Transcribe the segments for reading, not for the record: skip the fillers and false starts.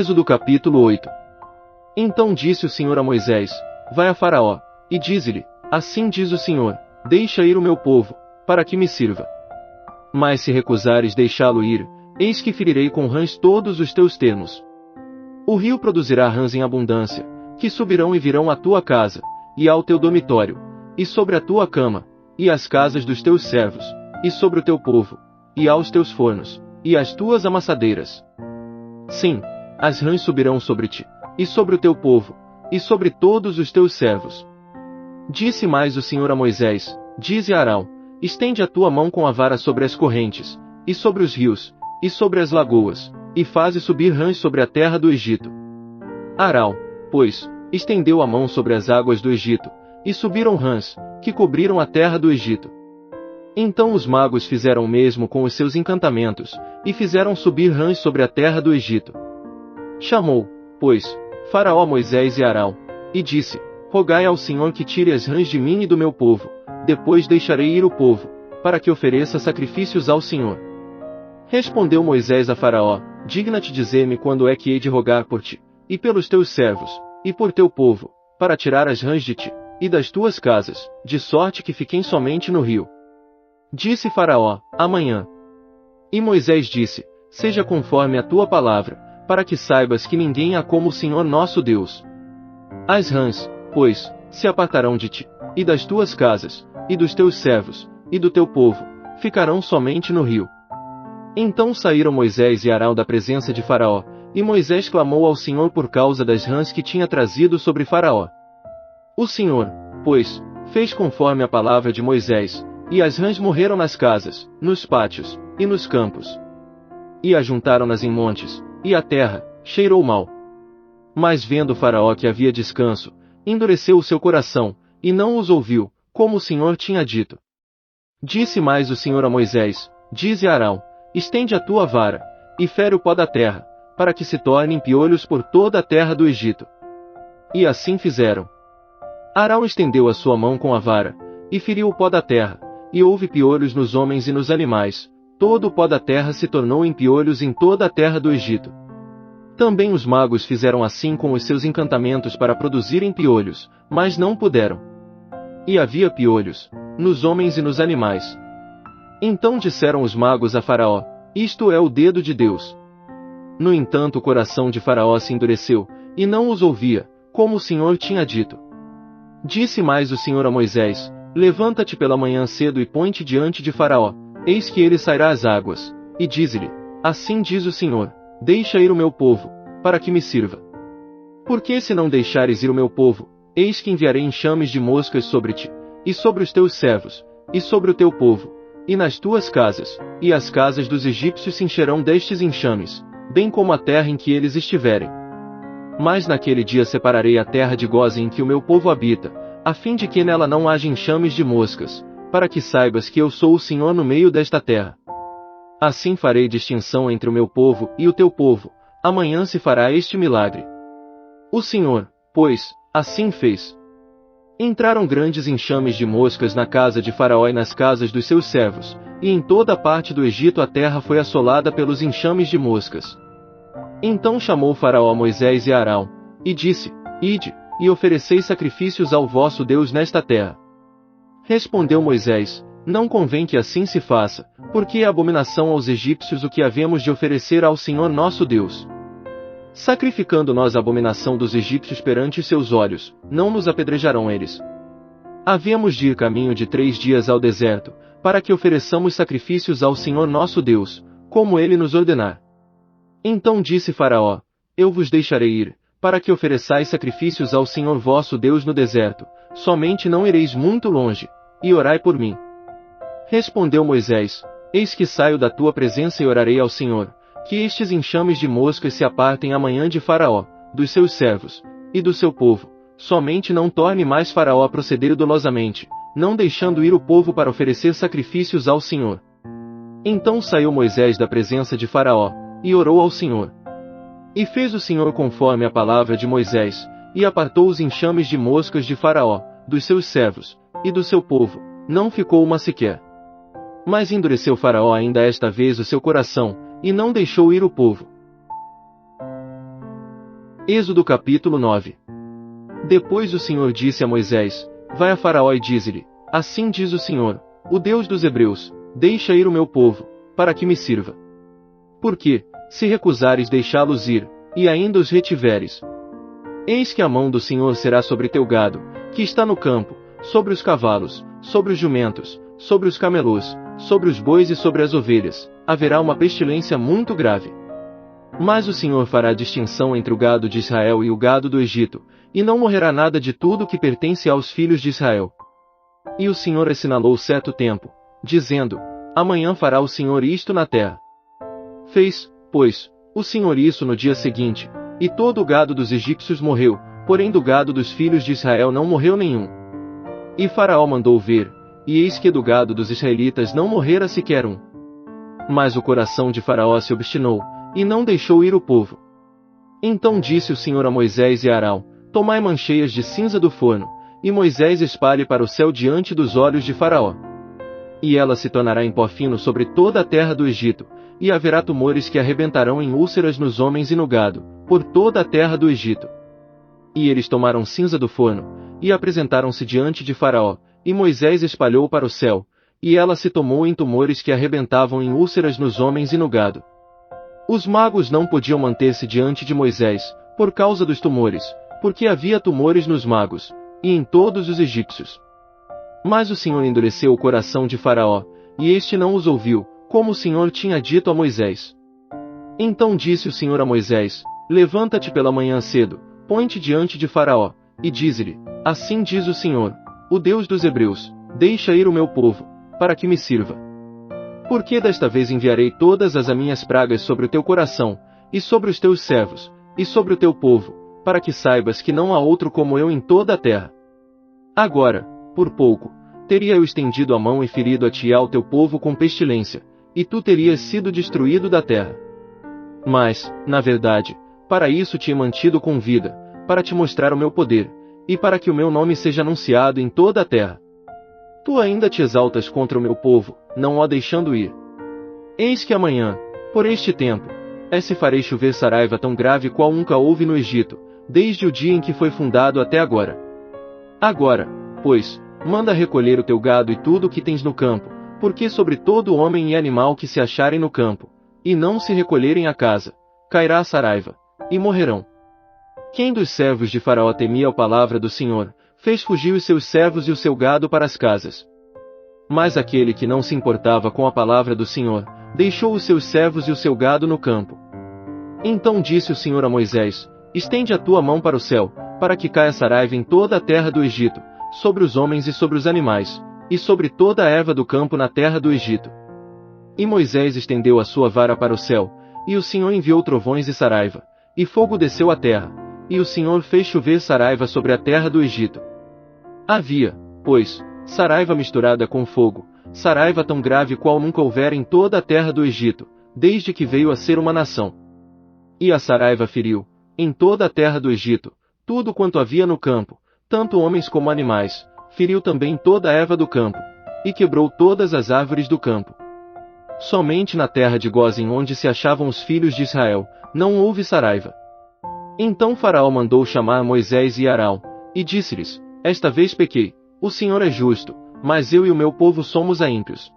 Êxodo capítulo 8. Então disse o Senhor a Moisés: Vai a Faraó, e dize-lhe: Assim diz o Senhor, deixa ir o meu povo, para que me sirva. Mas se recusares deixá-lo ir, eis que ferirei com rãs todos os teus termos. O rio produzirá rãs em abundância, que subirão e virão à tua casa, e ao teu dormitório, e sobre a tua cama, e às casas dos teus servos, e sobre o teu povo, e aos teus fornos, e às tuas amassadeiras. Sim, as rãs subirão sobre ti, e sobre o teu povo, e sobre todos os teus servos. Disse mais o Senhor a Moisés: Dize a Arão: Estende a tua mão com a vara sobre as correntes, e sobre os rios, e sobre as lagoas, e faze subir rãs sobre a terra do Egito. Arão, pois, estendeu a mão sobre as águas do Egito, e subiram rãs, que cobriram a terra do Egito. Então os magos fizeram o mesmo com os seus encantamentos, e fizeram subir rãs sobre a terra do Egito. Chamou, pois, Faraó Moisés e Arão, e disse: Rogai ao Senhor que tire as rãs de mim e do meu povo, depois deixarei ir o povo, para que ofereça sacrifícios ao Senhor. Respondeu Moisés a Faraó: Digna-te dizer-me quando é que hei de rogar por ti, e pelos teus servos, e por teu povo, para tirar as rãs de ti, e das tuas casas, de sorte que fiquem somente no rio. Disse Faraó: Amanhã. E Moisés disse: Seja conforme a tua palavra, para que saibas que ninguém há como o Senhor nosso Deus. As rãs, pois, se apartarão de ti, e das tuas casas, e dos teus servos, e do teu povo, ficarão somente no rio. Então saíram Moisés e Arão da presença de Faraó, e Moisés clamou ao Senhor por causa das rãs que tinha trazido sobre Faraó. O Senhor, pois, fez conforme a palavra de Moisés, e as rãs morreram nas casas, nos pátios, e nos campos. E ajuntaram-nas em montes, e a terra cheirou mal. Mas vendo Faraó que havia descanso, endureceu o seu coração, e não os ouviu, como o Senhor tinha dito. Disse mais o Senhor a Moisés: Dize a Arão: Estende a tua vara, e fere o pó da terra, para que se tornem piolhos por toda a terra do Egito. E assim fizeram. Arão estendeu a sua mão com a vara, e feriu o pó da terra, e houve piolhos nos homens e nos animais, todo o pó da terra se tornou em piolhos em toda a terra do Egito. Também os magos fizeram assim com os seus encantamentos para produzirem piolhos, mas não puderam. E havia piolhos, nos homens e nos animais. Então disseram os magos a Faraó: Isto é o dedo de Deus. No entanto o coração de Faraó se endureceu, e não os ouvia, como o Senhor tinha dito. Disse mais o Senhor a Moisés: Levanta-te pela manhã cedo e põe-te diante de Faraó, eis que ele sairá às águas, e dize-lhe: Assim diz o Senhor, deixa ir o meu povo, para que me sirva. Porque se não deixares ir o meu povo, eis que enviarei enxames de moscas sobre ti, e sobre os teus servos, e sobre o teu povo, e nas tuas casas, e as casas dos egípcios se encherão destes enxames, bem como a terra em que eles estiverem. Mas naquele dia separarei a terra de Gósen em que o meu povo habita, a fim de que nela não haja enxames de moscas, para que saibas que eu sou o Senhor no meio desta terra. Assim farei distinção entre o meu povo e o teu povo, amanhã se fará este milagre. O Senhor, pois, assim fez. Entraram grandes enxames de moscas na casa de Faraó e nas casas dos seus servos, e em toda a parte do Egito a terra foi assolada pelos enxames de moscas. Então chamou Faraó Moisés e Arão, e disse: Ide, e ofereceis sacrifícios ao vosso Deus nesta terra. Respondeu Moisés: Não convém que assim se faça, porque é abominação aos egípcios o que havemos de oferecer ao Senhor nosso Deus. Sacrificando nós a abominação dos egípcios perante seus olhos, não nos apedrejarão eles. Havemos de ir caminho de 3 dias ao deserto, para que ofereçamos sacrifícios ao Senhor nosso Deus, como ele nos ordenar. Então disse Faraó: Eu vos deixarei ir, para que ofereçais sacrifícios ao Senhor vosso Deus no deserto, somente não ireis muito longe, e orai por mim. Respondeu Moisés: Eis que saio da tua presença e orarei ao Senhor, que estes enxames de moscas se apartem amanhã de Faraó, dos seus servos, e do seu povo, somente não torne mais Faraó a proceder dolosamente, não deixando ir o povo para oferecer sacrifícios ao Senhor. Então saiu Moisés da presença de Faraó, e orou ao Senhor. E fez o Senhor conforme a palavra de Moisés, e apartou os enxames de moscas de Faraó, dos seus servos, e do seu povo, não ficou uma sequer. Mas endureceu Faraó ainda esta vez o seu coração, e não deixou ir o povo. Êxodo capítulo 9. Depois o Senhor disse a Moisés: Vai a Faraó e dize-lhe: Assim diz o Senhor, o Deus dos Hebreus, deixa ir o meu povo, para que me sirva. Porque, se recusares deixá-los ir, e ainda os retiveres, eis que a mão do Senhor será sobre teu gado, que está no campo, sobre os cavalos, sobre os jumentos, sobre os camelôs, sobre os bois e sobre as ovelhas, haverá uma pestilência muito grave. Mas o Senhor fará distinção entre o gado de Israel e o gado do Egito, e não morrerá nada de tudo que pertence aos filhos de Israel. E o Senhor assinalou certo tempo, dizendo: Amanhã fará o Senhor isto na terra. Fez, pois, o Senhor isso no dia seguinte, e todo o gado dos egípcios morreu, porém do gado dos filhos de Israel não morreu nenhum. E Faraó mandou ver, e eis que do gado dos israelitas não morrera sequer um. Mas o coração de Faraó se obstinou, e não deixou ir o povo. Então disse o Senhor a Moisés e a Arão: Tomai mancheias de cinza do forno, e Moisés espalhe para o céu diante dos olhos de Faraó. E ela se tornará em pó fino sobre toda a terra do Egito, e haverá tumores que arrebentarão em úlceras nos homens e no gado, por toda a terra do Egito. E eles tomaram cinza do forno, e apresentaram-se diante de Faraó, e Moisés espalhou para o céu, e ela se tomou em tumores que arrebentavam em úlceras nos homens e no gado. Os magos não podiam manter-se diante de Moisés, por causa dos tumores, porque havia tumores nos magos, e em todos os egípcios. Mas o Senhor endureceu o coração de Faraó, e este não os ouviu, como o Senhor tinha dito a Moisés. Então disse o Senhor a Moisés: Levanta-te pela manhã cedo, põe-te diante de Faraó, e dize-lhe: Assim diz o Senhor, o Deus dos Hebreus, deixa ir o meu povo, para que me sirva. Porque desta vez enviarei todas as minhas pragas sobre o teu coração, e sobre os teus servos, e sobre o teu povo, para que saibas que não há outro como eu em toda a terra. Agora, por pouco, teria eu estendido a mão e ferido a ti e ao teu povo com pestilência, e tu terias sido destruído da terra. Mas, na verdade, para isso te he mantido com vida, para te mostrar o meu poder, e para que o meu nome seja anunciado em toda a terra. Tu ainda te exaltas contra o meu povo, não o deixando ir. Eis que amanhã, por este tempo, se farei chover saraiva tão grave qual nunca houve no Egito, desde o dia em que foi fundado até agora. Agora, pois, manda recolher o teu gado e tudo o que tens no campo, porque sobre todo homem e animal que se acharem no campo, e não se recolherem à casa, cairá a saraiva, e morrerão. Quem dos servos de Faraó temia a palavra do Senhor, fez fugir os seus servos e o seu gado para as casas. Mas aquele que não se importava com a palavra do Senhor, deixou os seus servos e o seu gado no campo. Então disse o Senhor a Moisés: Estende a tua mão para o céu, para que caia saraiva em toda a terra do Egito, sobre os homens e sobre os animais, e sobre toda a erva do campo na terra do Egito. E Moisés estendeu a sua vara para o céu, e o Senhor enviou trovões e saraiva, e fogo desceu à terra, e o Senhor fez chover saraiva sobre a terra do Egito. Havia, pois, saraiva misturada com fogo, saraiva tão grave qual nunca houvera em toda a terra do Egito, desde que veio a ser uma nação. E a saraiva feriu, em toda a terra do Egito, tudo quanto havia no campo, tanto homens como animais, feriu também toda a erva do campo, e quebrou todas as árvores do campo. Somente na terra de Gósen, onde se achavam os filhos de Israel, não houve saraiva. Então Faraó mandou chamar Moisés e Arão, e disse-lhes: Esta vez pequei, o Senhor é justo, mas eu e o meu povo somos ímpios.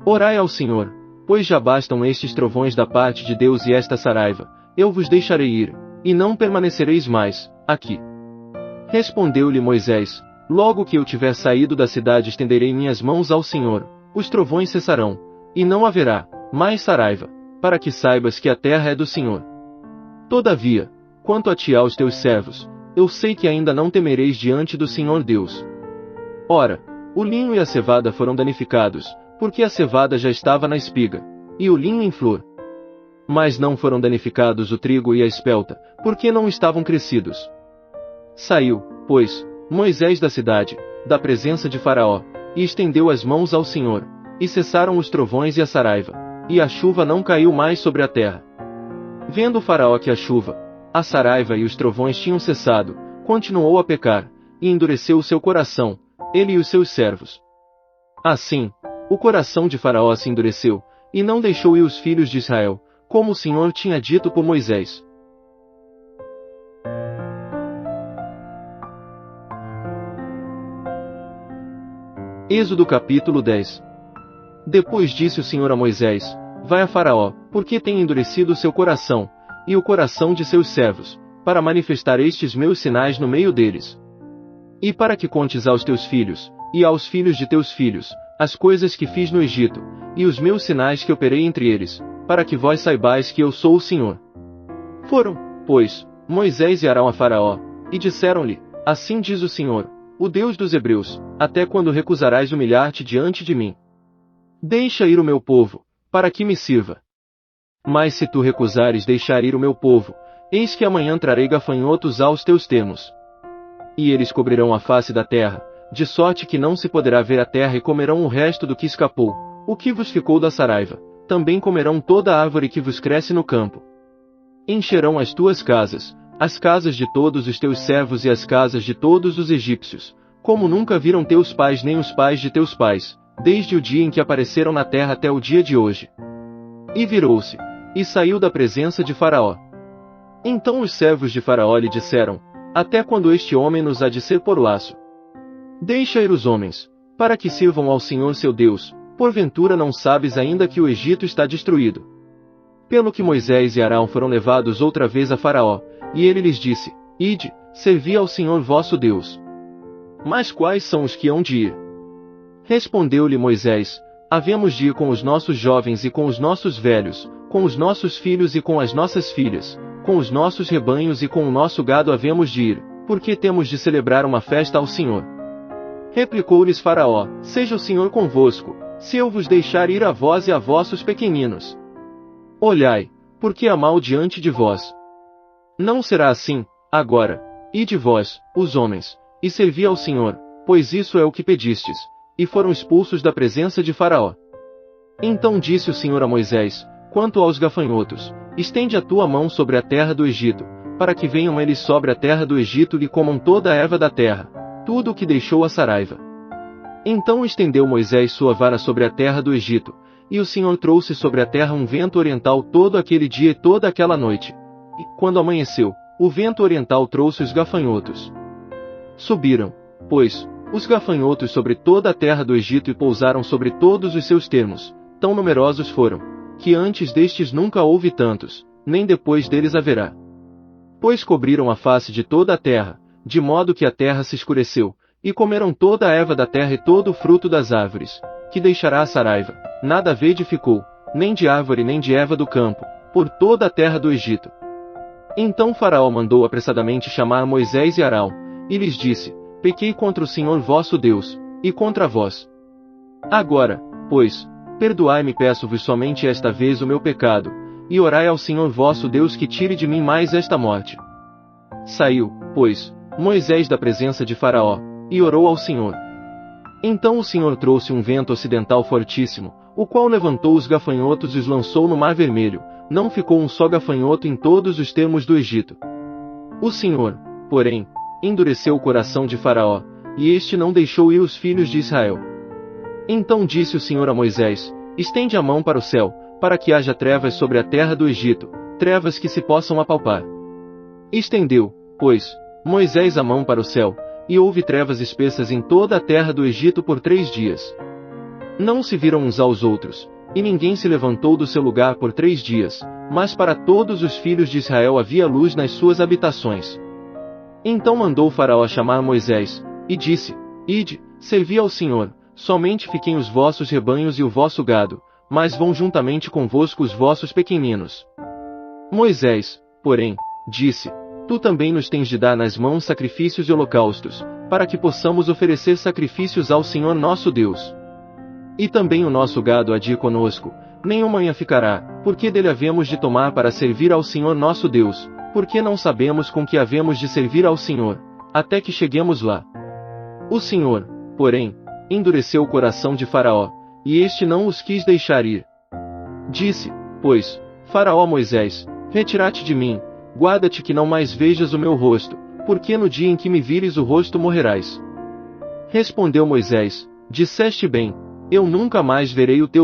Orai ao Senhor, pois já bastam estes trovões da parte de Deus e esta saraiva, eu vos deixarei ir, e não permanecereis mais aqui. Respondeu-lhe Moisés: Logo que eu tiver saído da cidade estenderei minhas mãos ao Senhor, os trovões cessarão, e não haverá mais saraiva, para que saibas que a terra é do Senhor. Todavia, quanto a ti e aos teus servos, eu sei que ainda não temereis diante do Senhor Deus. Ora, o linho e a cevada foram danificados, porque a cevada já estava na espiga, e o linho em flor. Mas não foram danificados o trigo e a espelta, porque não estavam crescidos. Saiu, pois, Moisés da cidade, da presença de Faraó, e estendeu as mãos ao Senhor, e cessaram os trovões e a saraiva, e a chuva não caiu mais sobre a terra. Vendo Faraó que a chuva, a saraiva e os trovões tinham cessado, continuou a pecar, e endureceu o seu coração, ele e os seus servos. Assim, o coração de Faraó se endureceu, e não deixou ir os filhos de Israel, como o Senhor tinha dito por Moisés. Êxodo capítulo 10. Depois disse o Senhor a Moisés: Vai a Faraó, porque tem endurecido o seu coração, e o coração de seus servos, para manifestar estes meus sinais no meio deles. E para que contes aos teus filhos, e aos filhos de teus filhos, as coisas que fiz no Egito, e os meus sinais que operei entre eles, para que vós saibais que eu sou o Senhor. Foram, pois, Moisés e Arão a Faraó, e disseram-lhe: Assim diz o Senhor, o Deus dos Hebreus, até quando recusarás humilhar-te diante de mim? Deixa ir o meu povo, para que me sirva. Mas se tu recusares deixar ir o meu povo, eis que amanhã trarei gafanhotos aos teus termos. E eles cobrirão a face da terra, de sorte que não se poderá ver a terra, e comerão o resto do que escapou, o que vos ficou da saraiva, também comerão toda a árvore que vos cresce no campo. Encherão as tuas casas, as casas de todos os teus servos e as casas de todos os egípcios, como nunca viram teus pais nem os pais de teus pais, desde o dia em que apareceram na terra até o dia de hoje. E virou-se, e saiu da presença de Faraó. Então os servos de Faraó lhe disseram: Até quando este homem nos há de ser por laço? Deixa ir os homens, para que sirvam ao Senhor seu Deus, porventura não sabes ainda que o Egito está destruído? Pelo que Moisés e Arão foram levados outra vez a Faraó, e ele lhes disse: Ide, servi ao Senhor vosso Deus. Mas quais são os que hão de ir? Respondeu-lhe Moisés: Havemos de ir com os nossos jovens e com os nossos velhos, com os nossos filhos e com as nossas filhas, com os nossos rebanhos e com o nosso gado havemos de ir, porque temos de celebrar uma festa ao Senhor. Replicou-lhes Faraó: Seja o Senhor convosco, se eu vos deixar ir a vós e a vossos pequeninos. Olhai, porque há mal diante de vós. Não será assim, agora, ide vós, os homens, e servi ao Senhor, pois isso é o que pedistes. E foram expulsos da presença de Faraó. Então disse o Senhor a Moisés: Quanto aos gafanhotos, estende a tua mão sobre a terra do Egito, para que venham eles sobre a terra do Egito e comam toda a erva da terra, tudo o que deixou a saraiva. Então estendeu Moisés sua vara sobre a terra do Egito, e o Senhor trouxe sobre a terra um vento oriental todo aquele dia e toda aquela noite. E, quando amanheceu, o vento oriental trouxe os gafanhotos. Subiram, pois, os gafanhotos sobre toda a terra do Egito e pousaram sobre todos os seus termos, tão numerosos foram, que antes destes nunca houve tantos, nem depois deles haverá. Pois cobriram a face de toda a terra, de modo que a terra se escureceu, e comeram toda a erva da terra e todo o fruto das árvores, que deixará a saraiva, nada verde ficou, nem de árvore nem de erva do campo, por toda a terra do Egito. Então Faraó mandou apressadamente chamar Moisés e Arão, e lhes disse: Pequei contra o Senhor vosso Deus, e contra vós. Agora, pois, perdoai-me, peço-vos somente esta vez o meu pecado, e orai ao Senhor vosso Deus que tire de mim mais esta morte. Saiu, pois, Moisés da presença de Faraó, e orou ao Senhor. Então o Senhor trouxe um vento ocidental fortíssimo, o qual levantou os gafanhotos e os lançou no Mar Vermelho, não ficou um só gafanhoto em todos os termos do Egito. O Senhor, porém, endureceu o coração de Faraó, e este não deixou ir os filhos de Israel. Então disse o Senhor a Moisés: Estende a mão para o céu, para que haja trevas sobre a terra do Egito, trevas que se possam apalpar. Estendeu, pois, Moisés a mão para o céu, e houve trevas espessas em toda a terra do Egito por 3 dias. Não se viram uns aos outros, e ninguém se levantou do seu lugar por 3 dias, mas para todos os filhos de Israel havia luz nas suas habitações. Então mandou Faraó chamar Moisés, e disse: Ide, servi ao Senhor, somente fiquem os vossos rebanhos e o vosso gado, mas vão juntamente convosco os vossos pequeninos. Moisés, porém, disse: Tu também nos tens de dar nas mãos sacrifícios e holocaustos, para que possamos oferecer sacrifícios ao Senhor nosso Deus. E também o nosso gado há de ir conosco, nem manhã ficará, porque dele havemos de tomar para servir ao Senhor nosso Deus, porque não sabemos com que havemos de servir ao Senhor, até que cheguemos lá. O Senhor, porém, endureceu o coração de Faraó, e este não os quis deixar ir. Disse, pois, Faraó a Moisés: Retira-te de mim, guarda-te que não mais vejas o meu rosto, porque no dia em que me vires o rosto morrerás. Respondeu Moisés: Disseste bem, eu nunca mais verei o teu